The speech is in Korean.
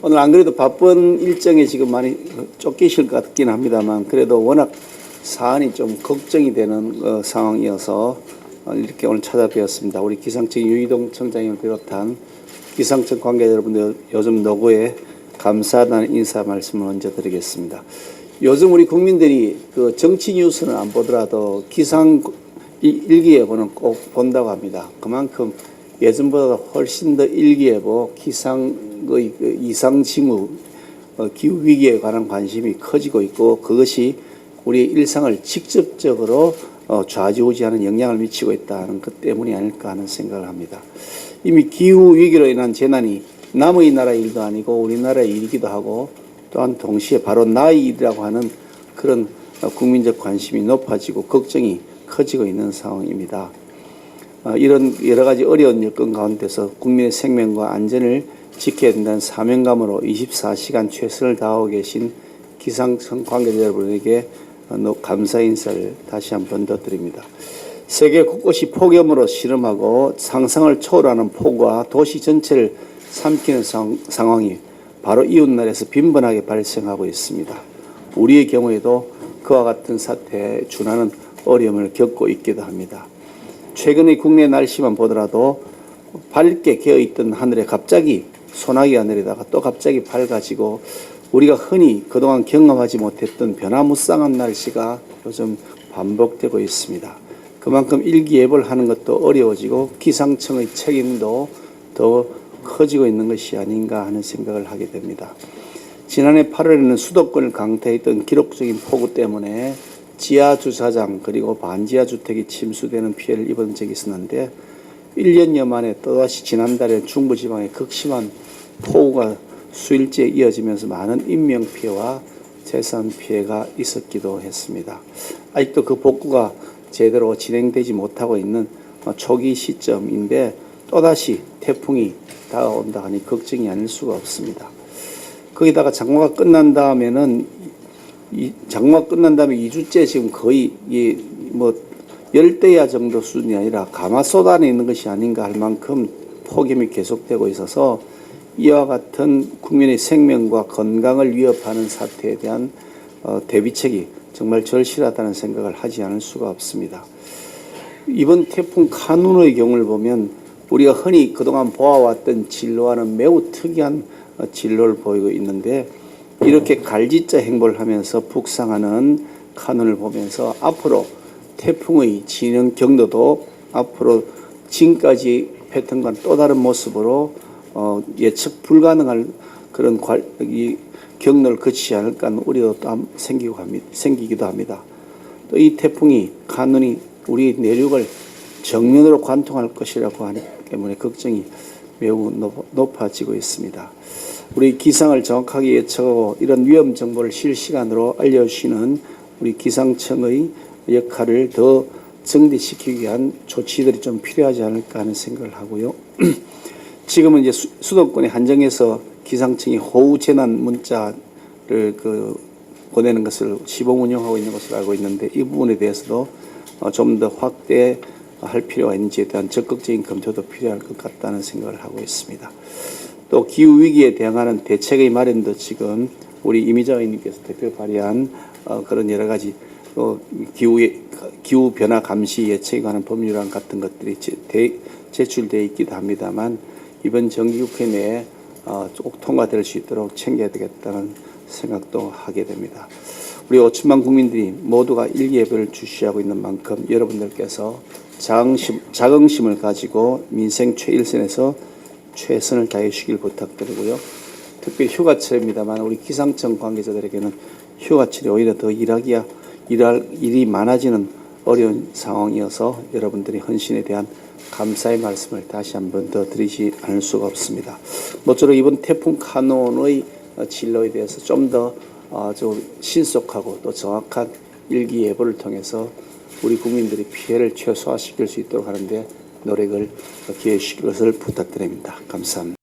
오늘 안 그래도 바쁜 일정에 지금 많이 쫓기실 것 같긴 합니다만 그래도 워낙 사안이 좀 걱정이 되는 상황이어서 이렇게 오늘 찾아뵈었습니다. 우리 기상청 유이동 청장님을 비롯한 기상청 관계자 여러분들 요즘 노고에 감사하다는 인사 말씀을 먼저 드리겠습니다. 요즘 우리 국민들이 그 정치 뉴스는 안 보더라도 기상 일기예보는 꼭 본다고 합니다. 그만큼 예전보다 훨씬 더 일기예보, 기상의 이상징후, 기후위기에 관한 관심이 커지고 있고 그것이 우리 일상을 직접적으로 좌지우지하는 영향을 미치고 있다는 것 때문이 아닐까 하는 생각을 합니다. 이미 기후위기로 인한 재난이 남의 나라 일도 아니고 우리나라의 일이기도 하고 또한 동시에 바로 나의 일이라고 하는 그런 국민적 관심이 높아지고 걱정이 커지고 있는 상황입니다. 이런 여러 가지 어려운 여건 가운데서 국민의 생명과 안전을 지켜야 된다는 사명감으로 24시간 최선을 다하고 계신 기상청 관계자 여러분에게 감사 인사를 다시 한 번 더 드립니다. 세계 곳곳이 폭염으로 실험하고 상상을 초월하는 폭우와 도시 전체를 삼키는 상황이 바로 이웃나라에서 빈번하게 발생하고 있습니다. 우리의 경우에도 그와 같은 사태에 준하는 어려움을 겪고 있기도 합니다. 최근의 국내 날씨만 보더라도 밝게 개어있던 하늘에 갑자기 소나기가 내리다가 또 갑자기 밝아지고 우리가 흔히 그동안 경험하지 못했던 변화무쌍한 날씨가 요즘 반복되고 있습니다. 그만큼 일기예보를 하는 것도 어려워지고 기상청의 책임도 더 커지고 있는 것이 아닌가 하는 생각을 하게 됩니다. 지난해 8월에는 수도권을 강타했던 기록적인 폭우 때문에 지하주차장 그리고 반지하 주택이 침수되는 피해를 입은 적이 있었는데 1년여 만에 또다시 지난달에 중부지방에 극심한 폭우가 수일째 이어지면서 많은 인명피해와 재산 피해가 있었기도 했습니다. 아직도 그 복구가 제대로 진행되지 못하고 있는 초기 시점인데 또다시 태풍이 다가온다 하니 걱정이 아닐 수가 없습니다. 거기다가 장마가 끝난 다음에는 장마가 끝난 다음에 2주째 지금 거의 열대야 정도 수준이 아니라 가마솥 안에 있는 것이 아닌가 할 만큼 폭염이 계속되고 있어서 이와 같은 국민의 생명과 건강을 위협하는 사태에 대한 대비책이 정말 절실하다는 생각을 하지 않을 수가 없습니다. 이번 태풍 카눈의 경우를 보면 우리가 흔히 그동안 보아왔던 진로와는 매우 특이한 진로를 보이고 있는데 이렇게 갈짓자 행보를 하면서 북상하는 카눈을 보면서 앞으로 태풍의 진행 경로도 앞으로 지금까지 패턴과는 또 다른 모습으로 예측 불가능할 그런 이 경로를 거치지 않을까 하는 우려도 또 생기기도 합니다. 또 이 태풍이 카눈이 우리 내륙을 정면으로 관통할 것이라고 하기 때문에 걱정이 매우 높아지고 있습니다. 우리 기상을 정확하게 예측하고 이런 위험 정보를 실시간으로 알려주시는 우리 기상청의 역할을 더 증대시키기 위한 조치들이 좀 필요하지 않을까 하는 생각을 하고요. 지금은 이제 수도권에 한정해서 기상청이 호우 재난 문자를 보내는 것을 시범 운영하고 있는 것으로 알고 있는데 이 부분에 대해서도 좀 더 확대할 필요가 있는지에 대한 적극적인 검토도 필요할 것 같다는 생각을 하고 있습니다. 또 기후위기에 대응하는 대책의 마련도 지금 우리 이미자 의원님께서 대표 발의한 그런 여러 가지 기후변화 감시 예측에 관한 법률안 같은 것들이 제출되어 있기도 합니다만 이번 정기국회 내에 꼭 통과될 수 있도록 챙겨야 되겠다는 생각도 하게 됩니다. 우리 5천만 국민들이 모두가 일기예보를 주시하고 있는 만큼 여러분들께서 자긍심을 가지고 민생 최일선에서 최선을 다해 주시길 부탁드리고요. 특별히 휴가철입니다만 우리 기상청 관계자들에게는 휴가철이 오히려 더 일이 많아지는 어려운 상황이어서 여러분들의 헌신에 대한 감사의 말씀을 다시 한 번 더 드리지 않을 수가 없습니다. 모쪼록 이번 태풍 카눈의 진로에 대해서 좀 더 신속하고 또 정확한 일기예보를 통해서 우리 국민들이 피해를 최소화시킬 수 있도록 하는데 노력을 기해 주실 것을 부탁드립니다. 감사합니다.